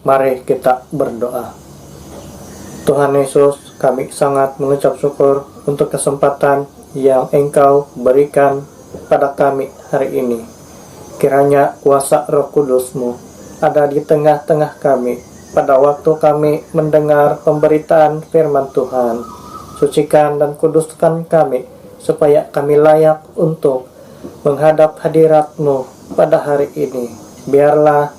Mari kita berdoa. Tuhan Yesus, kami sangat mengucap syukur untuk kesempatan yang Engkau berikan pada kami hari ini. Kiranya kuasa Roh Kudus-Mu ada di tengah-tengah kami pada waktu kami mendengar pemberitaan firman Tuhan. Sucikan dan kuduskan kami supaya kami layak untuk menghadap hadirat-Mu pada hari ini. Biarlah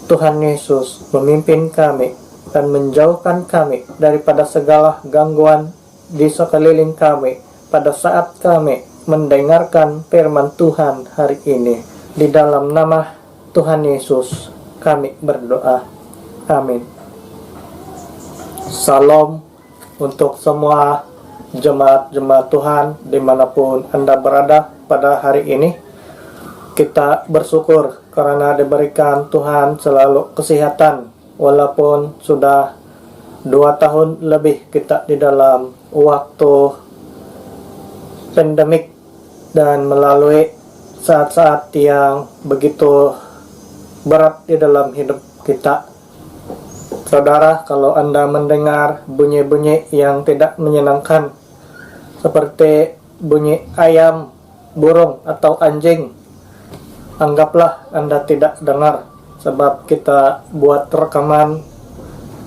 Tuhan Yesus memimpin kami dan menjauhkan kami daripada segala gangguan di sekeliling kami pada saat kami mendengarkan firman Tuhan hari ini. Di dalam nama Tuhan Yesus kami berdoa. Amin. Salam untuk semua jemaat-jemaat Tuhan dimanapun Anda berada pada hari ini. Kita bersyukur karena diberikan Tuhan selalu kesehatan, walaupun sudah 2 tahun lebih kita di dalam waktu pandemik dan melalui saat-saat yang begitu berat di dalam hidup kita. Saudara, kalau Anda mendengar bunyi-bunyi yang tidak menyenangkan seperti bunyi ayam, burung, atau anjing, anggaplah Anda tidak dengar, sebab kita buat rekaman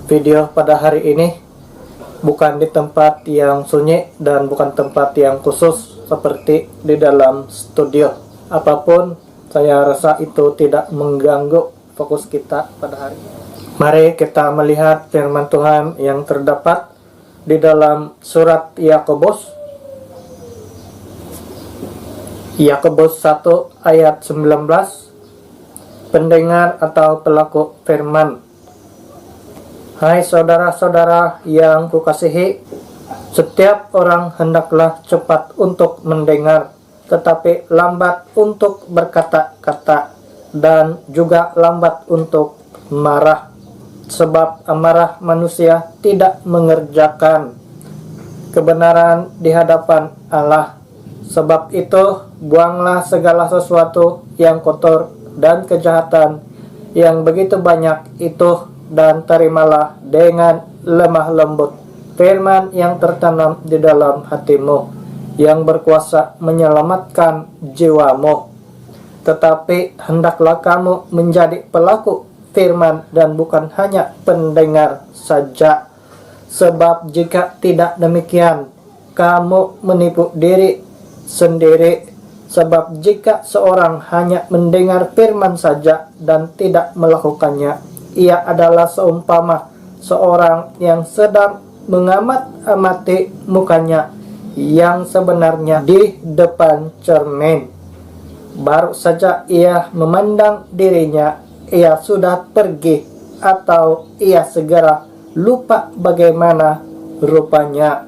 video pada hari ini bukan di tempat yang sunyi dan bukan tempat yang khusus seperti di dalam studio. Apapun, saya rasa itu tidak mengganggu fokus kita pada hari ini. Mari kita melihat firman Tuhan yang terdapat di dalam surat Yakobus 1 ayat 19. Pendengar atau pelaku firman. Hai saudara-saudara yang kukasihi, setiap orang hendaklah cepat untuk mendengar, tetapi lambat untuk berkata-kata, dan juga lambat untuk marah, sebab amarah manusia tidak mengerjakan kebenaran di hadapan Allah. Sebab itu, buanglah segala sesuatu yang kotor dan kejahatan yang begitu banyak itu, dan terimalah dengan lemah lembut firman yang tertanam di dalam hatimu, yang berkuasa menyelamatkan jiwamu. Tetapi hendaklah kamu menjadi pelaku firman dan bukan hanya pendengar saja. Sebab jika tidak demikian, kamu menipu diri sendiri. Sebab jika seorang hanya mendengar firman saja dan tidak melakukannya, ia adalah seumpama seorang yang sedang mengamat-amati mukanya yang sebenarnya di depan cermin. Baru saja ia memandang dirinya, ia sudah pergi, atau ia segera lupa bagaimana rupanya.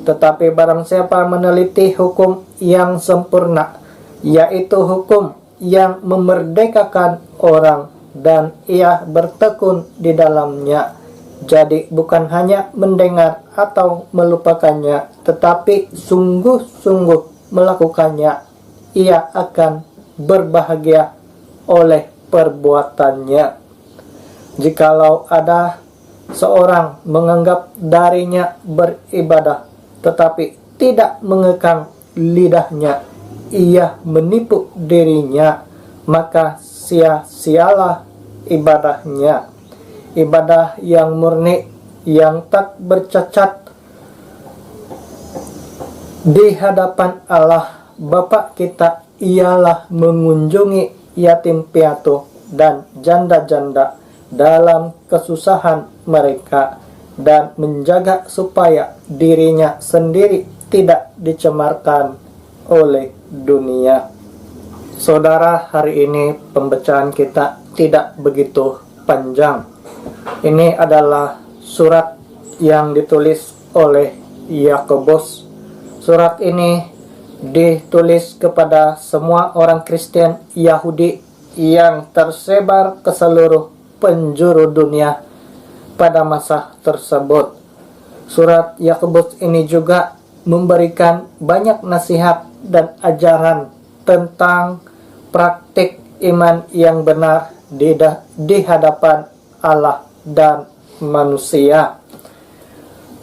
Tetapi barang siapa meneliti hukum yang sempurna, yaitu hukum yang memerdekakan orang, dan ia bertekun di dalamnya, jadi bukan hanya mendengar atau melupakannya, tetapi sungguh-sungguh melakukannya, ia akan berbahagia oleh perbuatannya. Jikalau ada seorang menganggap darinya beribadah, tetapi tidak mengekang lidahnya, ia menipu dirinya, maka sia-sialah ibadahnya. Ibadah yang murni, yang tak bercacat di hadapan Allah Bapa kita, ialah mengunjungi yatim piatu dan janda-janda dalam kesusahan mereka, dan menjaga supaya dirinya sendiri tidak dicemarkan oleh dunia. Saudara, hari ini pembacaan kita tidak begitu panjang. Ini adalah surat yang ditulis oleh Yakobus. Surat ini ditulis kepada semua orang Kristen Yahudi yang tersebar ke seluruh penjuru dunia pada masa tersebut. Surat Yakobus ini juga memberikan banyak nasihat dan ajaran tentang praktik iman yang benar di hadapan Allah dan manusia.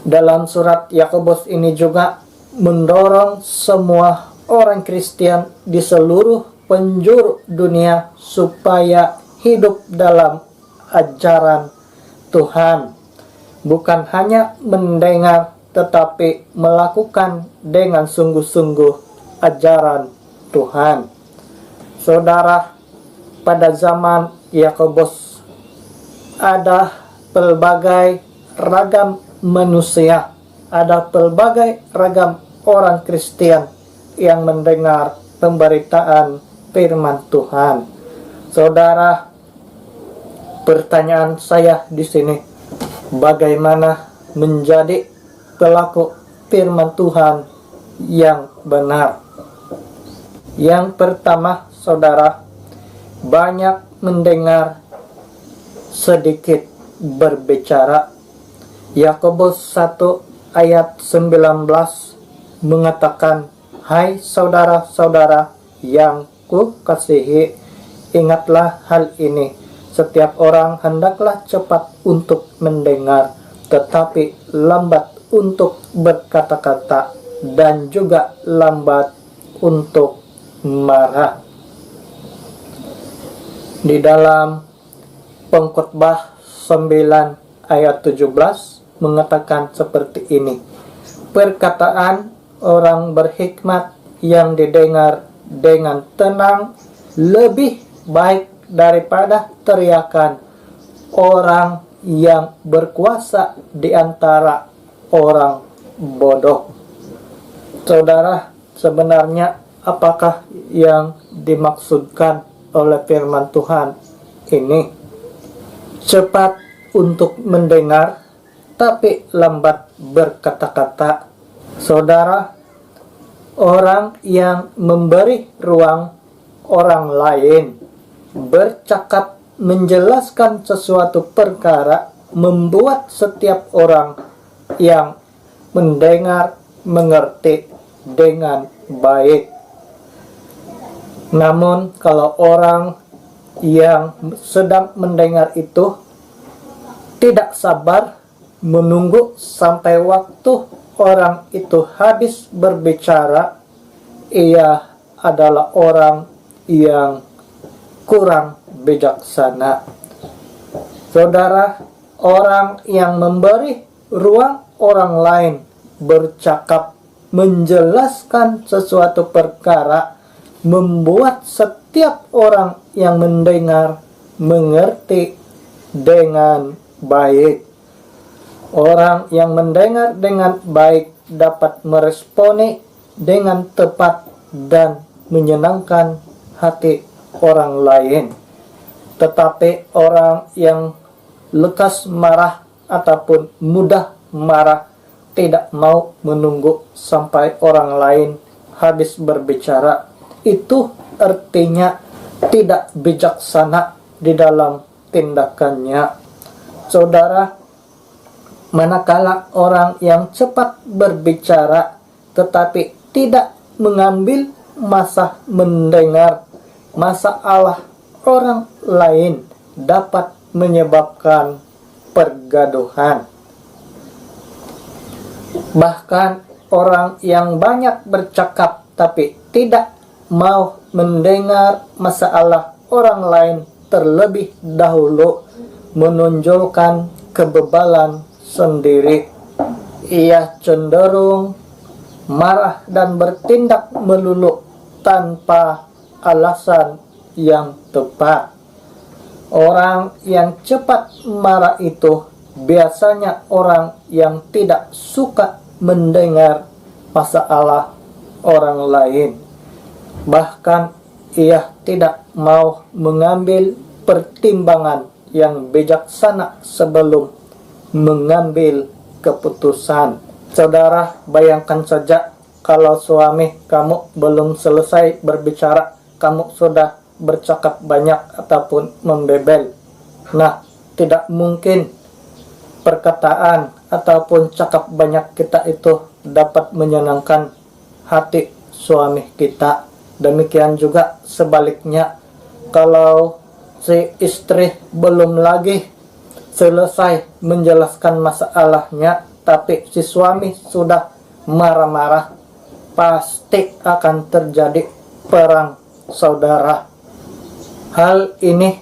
Dalam surat Yakobus ini juga mendorong semua orang Kristen di seluruh penjuru dunia supaya hidup dalam ajaran Tuhan. Bukan hanya mendengar, tetapi melakukan dengan sungguh-sungguh ajaran Tuhan. Saudara, pada zaman Yakobus ada pelbagai ragam manusia, ada pelbagai ragam orang Kristen yang mendengar pemberitaan firman Tuhan. Saudara, pertanyaan saya di sini, bagaimana menjadi pelaku firman Tuhan yang benar? Yang pertama, saudara, banyak mendengar, sedikit berbicara. Yakobus 1 ayat 19 mengatakan, "Hai saudara-saudara yang kukasihi, ingatlah hal ini. Setiap orang hendaklah cepat untuk mendengar, tetapi lambat untuk berkata-kata, dan juga lambat untuk marah." Di dalam Pengkhotbah 9 ayat 17 mengatakan seperti ini, "Perkataan orang berhikmat yang didengar dengan tenang lebih baik daripada teriakan orang yang berkuasa di antara orang bodoh." Saudara, sebenarnya apakah yang dimaksudkan oleh firman Tuhan ini? Cepat untuk mendengar, tapi lambat berkata-kata. Saudara, orang yang memberi ruang orang lain bercakap menjelaskan sesuatu perkara membuat setiap orang yang mendengar mengerti dengan baik. Namun kalau orang yang sedang mendengar itu tidak sabar menunggu sampai waktu orang itu habis berbicara, ia adalah orang yang kurang bijaksana. Saudara, orang yang memberi ruang orang lain bercakap menjelaskan sesuatu perkara membuat setiap orang yang mendengar mengerti dengan baik. Orang yang mendengar dengan baik dapat meresponi dengan tepat dan menyenangkan hati orang lain. Tetapi orang yang lekas marah ataupun mudah marah tidak mau menunggu sampai orang lain habis berbicara. Itu artinya tidak bijaksana di dalam tindakannya. Saudara, manakala orang yang cepat berbicara tetapi tidak mengambil masa mendengar, masalah orang lain dapat menyebabkan pergaduhan. Bahkan orang yang banyak bercakap tapi tidak mau mendengar masalah orang lain terlebih dahulu menonjolkan kebebalan sendiri. Ia cenderung marah dan bertindak melulu tanpa alasan yang tepat. Orang yang cepat marah itu biasanya orang yang tidak suka mendengar masalah orang lain. Bahkan ia tidak mau mengambil pertimbangan yang bijaksana sebelum mengambil keputusan. Saudara, bayangkan saja kalau suami kamu belum selesai berbicara, kamu sudah bercakap banyak ataupun membebel. Nah, tidak mungkin perkataan ataupun cakap banyak kita itu dapat menyenangkan hati suami kita. Demikian juga sebaliknya, kalau si istri belum lagi selesai menjelaskan masalahnya, tapi si suami sudah marah-marah, pasti akan terjadi perang saudara. Hal ini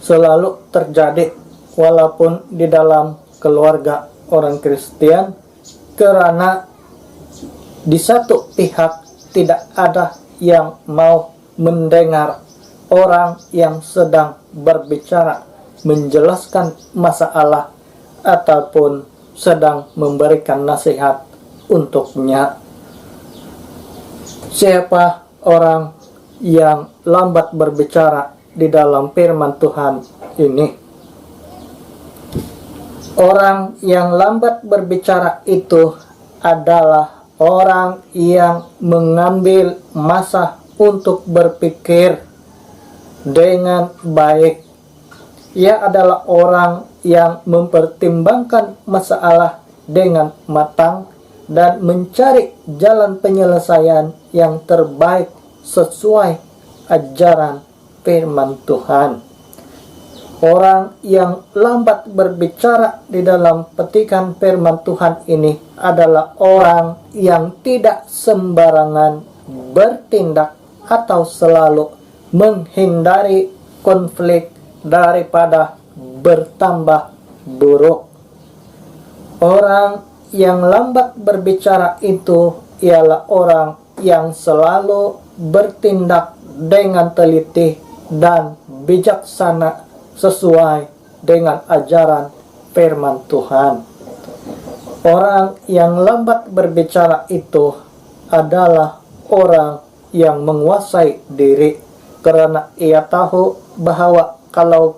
selalu terjadi walaupun di dalam keluarga orang Kristen, karena di satu pihak tidak ada yang mau mendengar orang yang sedang berbicara, menjelaskan masalah, ataupun sedang memberikan nasihat untuknya. Siapa orang yang lambat berbicara di dalam firman Tuhan ini? Orang yang lambat berbicara itu adalah orang yang mengambil masa untuk berpikir dengan baik. Ia adalah orang yang mempertimbangkan masalah dengan matang dan mencari jalan penyelesaian yang terbaik sesuai ajaran firman Tuhan. Orang yang lambat berbicara di dalam petikan firman Tuhan ini adalah orang yang tidak sembarangan bertindak atau selalu menghindari konflik daripada bertambah buruk. Orang yang lambat berbicara itu ialah orang yang selalu bertindak dengan teliti dan bijaksana sesuai dengan ajaran firman Tuhan. Orang yang lambat berbicara itu adalah orang yang menguasai diri, karena ia tahu bahwa kalau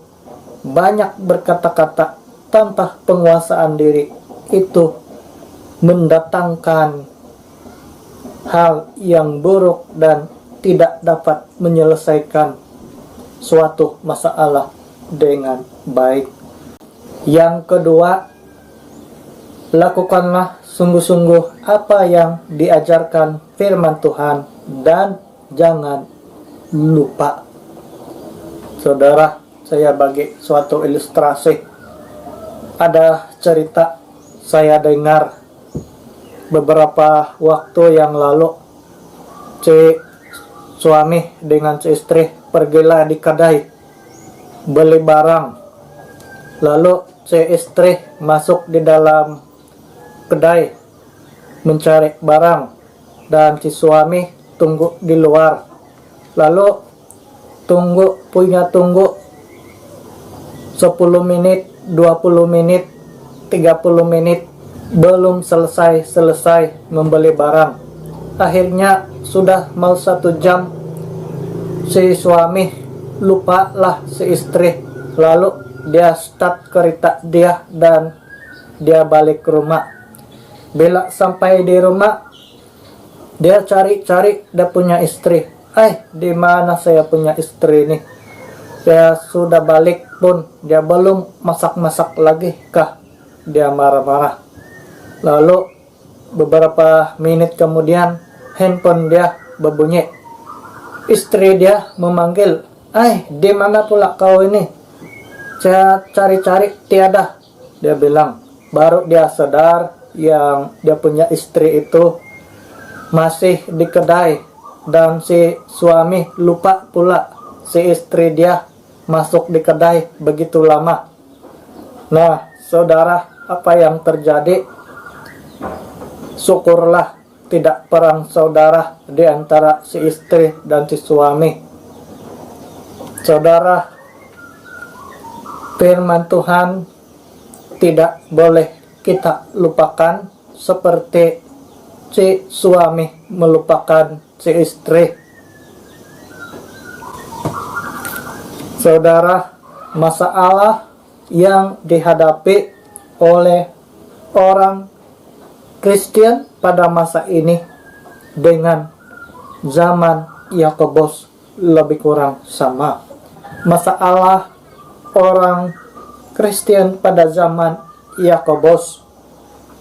banyak berkata-kata tanpa penguasaan diri itu mendatangkan hal yang buruk dan tidak dapat menyelesaikan suatu masalah dengan baik. Yang kedua, lakukanlah sungguh-sungguh apa yang diajarkan firman Tuhan dan jangan lupa. Saudara, saya bagi suatu ilustrasi. Ada cerita saya dengar beberapa waktu yang lalu. Si suami dengan si istri pergilah di kedai beli barang. Lalu si istri masuk di dalam kedai mencari barang dan si suami tunggu di luar. Lalu tunggu 10 menit, 20 menit, 30 menit belum selesai membeli barang. Akhirnya sudah mau 1 jam, si suami lupalah si istri. Lalu dia start kereta dia dan dia balik ke rumah. Bila sampai di rumah, dia cari-cari dia punya istri. Di mana saya punya istri nih? Saya sudah balik pun dia belum masak-masak lagi kah? Dia marah-marah. Lalu beberapa menit kemudian handphone dia berbunyi. Istri dia memanggil, di mana pula kau ini? Saya cari-cari tiada. Dia bilang. Baru dia sadar yang dia punya istri itu masih di kedai, dan si suami lupa pula si istri dia masuk di kedai begitu lama. Nah, saudara, apa yang terjadi? Syukurlah tidak perang saudara di antara si istri dan si suami. Saudara, firman Tuhan tidak boleh kita lupakan seperti si suami melupakan si istri. Saudara, masalah yang dihadapi oleh orang Kristen pada masa ini dengan zaman Yakobus lebih kurang sama. Masalah orang Kristen pada zaman Yakobus,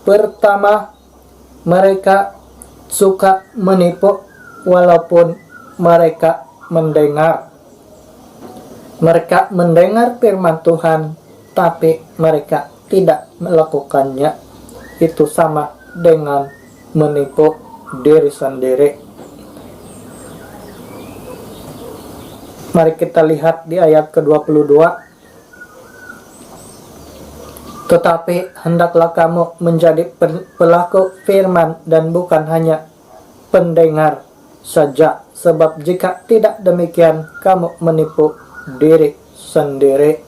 pertama, mereka suka menipu walaupun mereka mendengar. Mereka mendengar firman Tuhan, tapi mereka tidak melakukannya, itu sama dengan menipu diri sendiri. Mari kita lihat di ayat ke-22. Tetapi hendaklah kamu menjadi pelaku firman dan bukan hanya pendengar saja, sebab jika tidak demikian kamu menipu diri sendiri.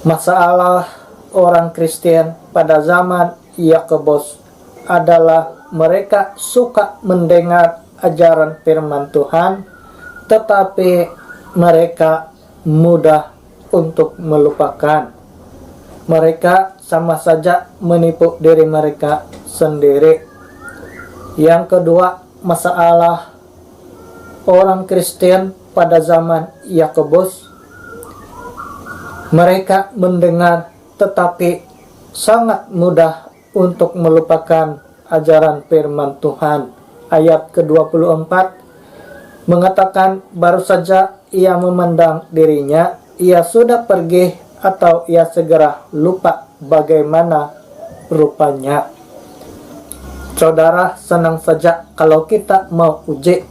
Masalah orang Kristen pada zaman Yakobus adalah mereka suka mendengar ajaran firman Tuhan, tetapi mereka mudah untuk melupakan. Mereka sama saja menipu diri mereka sendiri. Yang kedua, masalah orang Kristen pada zaman Yakobus, mereka mendengar tetapi sangat mudah untuk melupakan ajaran firman Tuhan. Ayat ke-24 mengatakan, baru saja ia memandang dirinya, ia sudah pergi atau ia segera lupa bagaimana rupanya. Saudara, senang saja kalau kita mau uji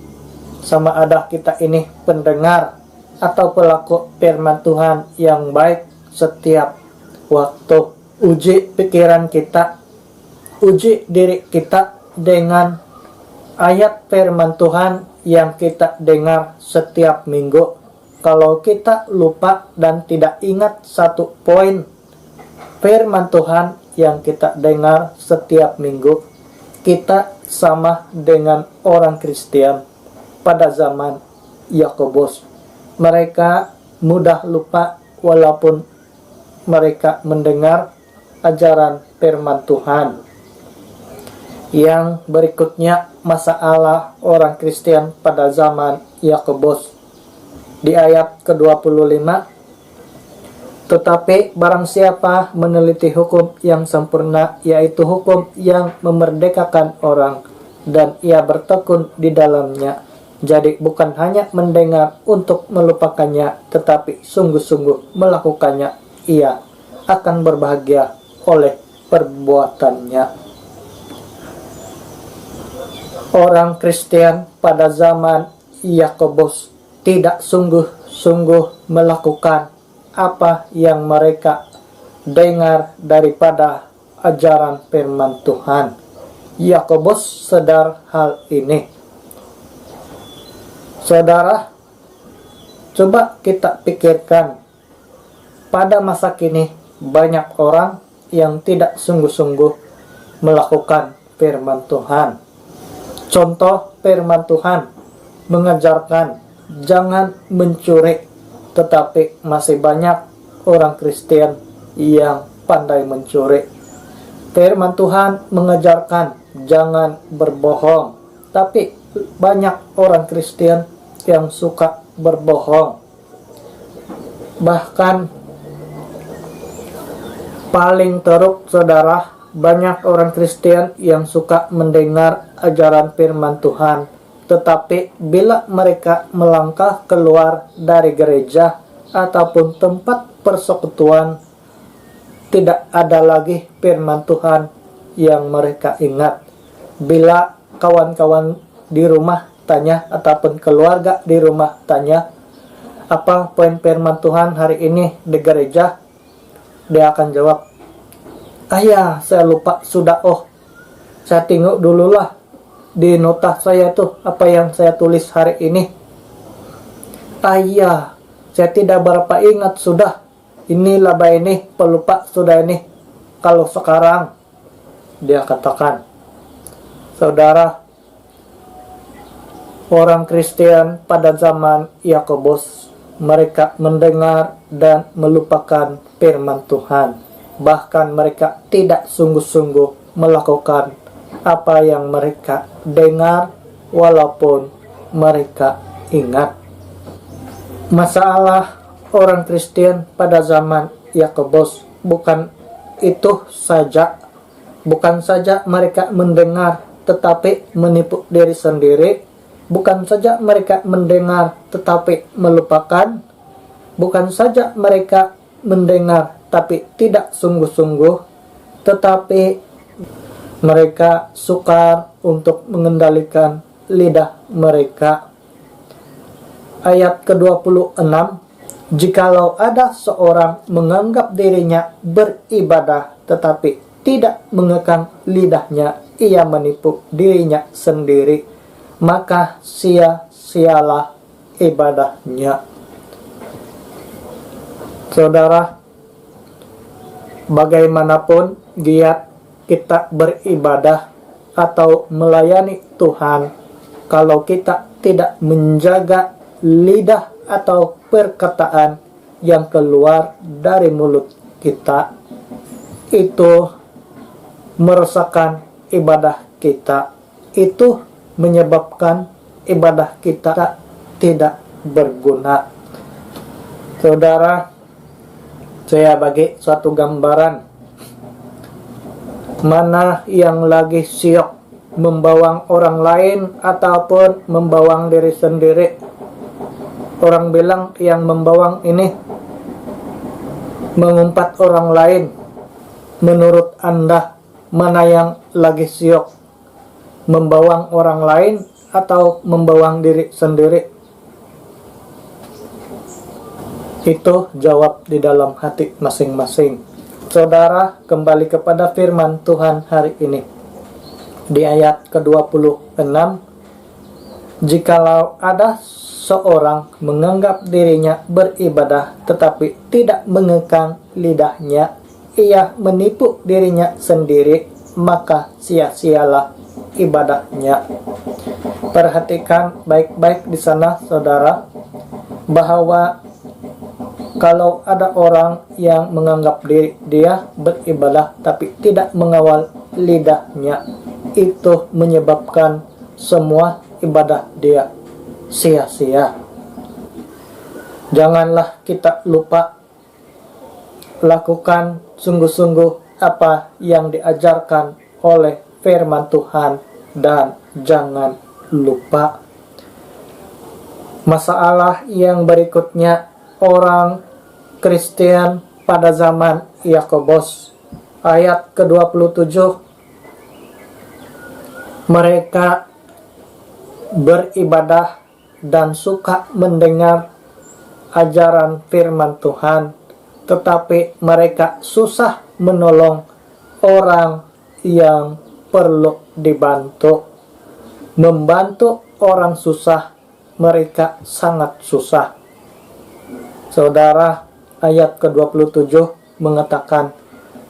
sama ada kita ini pendengar atau pelaku firman Tuhan yang baik setiap waktu. Uji pikiran kita, uji diri kita dengan ayat firman Tuhan yang kita dengar setiap minggu. Kalau kita lupa dan tidak ingat satu poin firman Tuhan yang kita dengar setiap minggu, kita sama dengan orang Kristen pada zaman Yakobus. Mereka mudah lupa walaupun mereka mendengar ajaran firman Tuhan. Yang berikutnya, masalah orang Kristen pada zaman Yakobus. Di ayat ke-25, tetapi barang siapa meneliti hukum yang sempurna, yaitu hukum yang memerdekakan orang, dan ia bertekun di dalamnya, jadi bukan hanya mendengar untuk melupakannya, tetapi sungguh-sungguh melakukannya, ia akan berbahagia oleh perbuatannya. Orang Kristen pada zaman Yakobus tidak sungguh-sungguh melakukan apa yang mereka dengar daripada ajaran firman Tuhan. Yakobus sadar hal ini. Saudara, coba kita pikirkan, pada masa kini banyak orang yang tidak sungguh-sungguh melakukan firman Tuhan. Contoh firman Tuhan mengajarkan jangan mencuri, tetapi masih banyak orang Kristen yang pandai mencuri. Firman Tuhan mengajarkan jangan berbohong, tapi banyak orang Kristen yang suka berbohong. Bahkan paling teruk, saudara, banyak orang Kristen yang suka mendengar ajaran firman Tuhan, tetapi bila mereka melangkah keluar dari gereja ataupun tempat persekutuan, tidak ada lagi firman Tuhan yang mereka ingat. Bila kawan-kawan di rumah tanya ataupun keluarga di rumah tanya, apa poin firman Tuhan hari ini di gereja? Dia akan jawab, ayah, saya lupa sudah. Saya tengok dululah di nota saya tuh apa yang saya tulis hari ini. Ayah, saya tidak berapa ingat sudah. Inilah ini, pelupa sudah ini. Kalau sekarang, dia katakan. Saudara, orang Kristen pada zaman Yakobus, mereka mendengar dan melupakan firman Tuhan. Bahkan mereka tidak sungguh-sungguh melakukan apa yang mereka dengar walaupun mereka ingat. Masalah orang Kristen pada zaman Yakobus bukan itu saja. Bukan saja mereka mendengar tetapi menipu diri sendiri. Bukan saja mereka mendengar tetapi melupakan. Bukan saja mereka mendengar tapi tidak sungguh-sungguh, tetapi mereka sukar untuk mengendalikan lidah mereka. Ayat ke-26, jikalau ada seorang menganggap dirinya beribadah tetapi tidak mengekang lidahnya, ia menipu dirinya sendiri, maka sia-sialah ibadahnya. Saudara, bagaimanapun giat kita beribadah atau melayani Tuhan, kalau kita tidak menjaga lidah atau perkataan yang keluar dari mulut kita, itu merusakkan ibadah kita. Itu menyebabkan ibadah kita tidak berguna. Saudara, saya bagi suatu gambaran mana yang lagi siok membawang orang lain ataupun membawang diri sendiri. Orang bilang yang membawang ini mengumpat orang lain. Menurut Anda, mana yang lagi siok, membawang orang lain atau membawang diri sendiri? Itu jawab di dalam hati masing-masing. Saudara, kembali kepada firman Tuhan hari ini. Di ayat ke-26, jikalau ada seorang menganggap dirinya beribadah tetapi tidak mengekang lidahnya, ia menipu dirinya sendiri, maka sia-sialah ibadahnya. Perhatikan baik-baik di sana, saudara, bahwa kalau ada orang yang menganggap diri dia beribadah tapi tidak mengawal lidahnya, itu menyebabkan semua ibadah dia sia-sia. Janganlah kita lupa lakukan sungguh-sungguh apa yang diajarkan oleh firman Tuhan, dan jangan lupa. Masalah yang berikutnya, orang Kristen pada zaman Yakobus, ayat ke-27, mereka beribadah dan suka mendengar ajaran firman Tuhan, tetapi mereka susah menolong orang yang perlu dibantu. Membantu orang susah, mereka sangat susah. Saudara, ayat ke-27 mengatakan,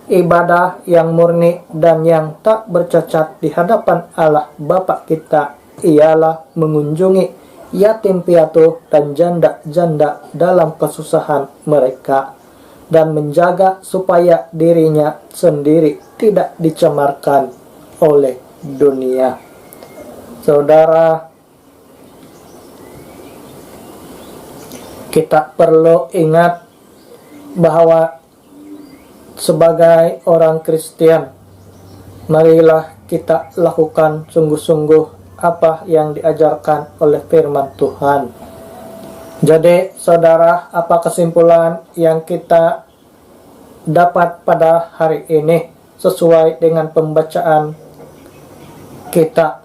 ibadah yang murni dan yang tak bercacat di hadapan Allah Bapa kita ialah mengunjungi yatim piatu dan janda-janda dalam kesusahan mereka, dan menjaga supaya dirinya sendiri tidak dicemarkan oleh dunia. Saudara, kita perlu ingat bahwa sebagai orang Kristen, marilah kita lakukan sungguh-sungguh apa yang diajarkan oleh firman Tuhan. Jadi, saudara, apa kesimpulan yang kita dapat pada hari ini sesuai dengan pembacaan kita?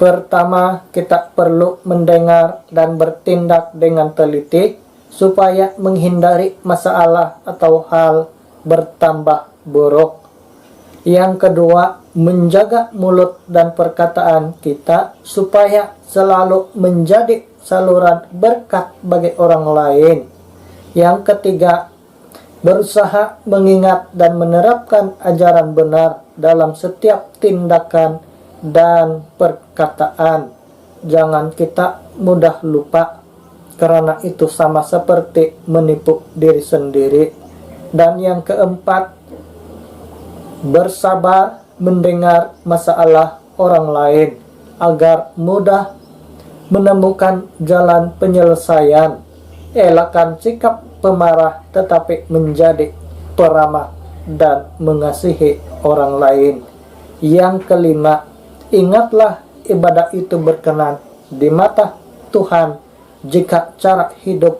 Pertama, kita perlu mendengar dan bertindak dengan teliti supaya menghindari masalah atau hal bertambah buruk. Yang kedua, menjaga mulut dan perkataan kita supaya selalu menjadi saluran berkat bagi orang lain. Yang ketiga, berusaha mengingat dan menerapkan ajaran benar dalam setiap tindakan dan perkataan. Jangan kita mudah lupa, karena itu sama seperti menipu diri sendiri. Dan yang keempat, bersabar mendengar masalah orang lain agar mudah menemukan jalan penyelesaian. Elakkan sikap pemarah tetapi menjadi peramah dan mengasihi orang lain. Yang kelima, ingatlah ibadah itu berkenan di mata Tuhan jika cara hidup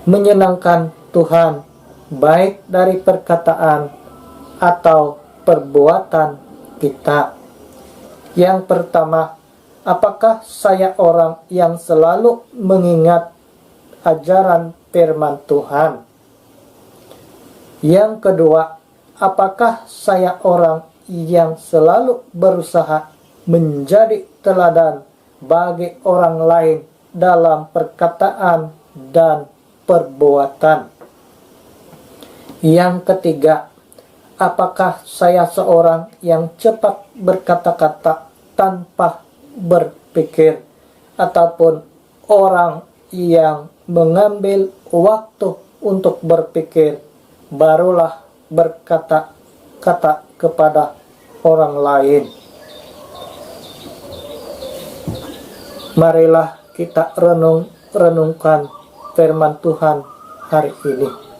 menyenangkan Tuhan, baik dari perkataan atau perbuatan kita. Yang pertama, apakah saya orang yang selalu mengingat ajaran firman Tuhan? Yang kedua, apakah saya orang yang selalu berusaha menjadi teladan bagi orang lain dalam perkataan dan perbuatan? Yang ketiga, apakah saya seorang yang cepat berkata-kata tanpa berpikir, ataupun orang yang mengambil waktu untuk berpikir barulah berkata-kata kepada orang lain? Marilah kita renungkan firman Tuhan hari ini.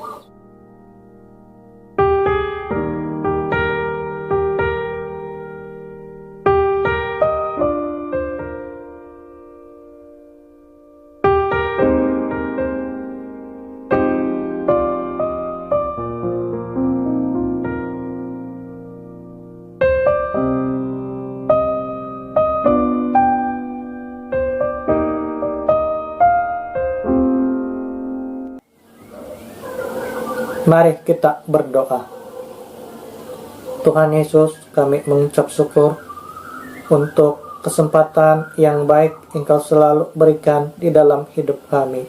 Mari kita berdoa. Tuhan Yesus, kami mengucap syukur untuk kesempatan yang baik Engkau selalu berikan di dalam hidup kami.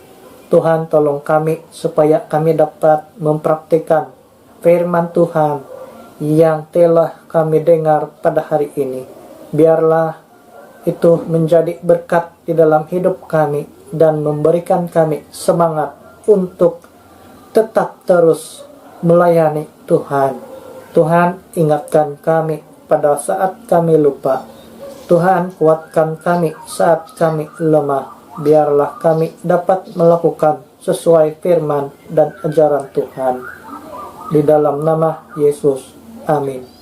Tuhan, tolong kami supaya kami dapat mempraktikkan firman Tuhan yang telah kami dengar pada hari ini. Biarlah itu menjadi berkat di dalam hidup kami dan memberikan kami semangat untuk tetap terus melayani Tuhan. Tuhan, ingatkan kami pada saat kami lupa. Tuhan, kuatkan kami saat kami lemah. Biarlah kami dapat melakukan sesuai firman dan ajaran Tuhan. Di dalam nama Yesus. Amin.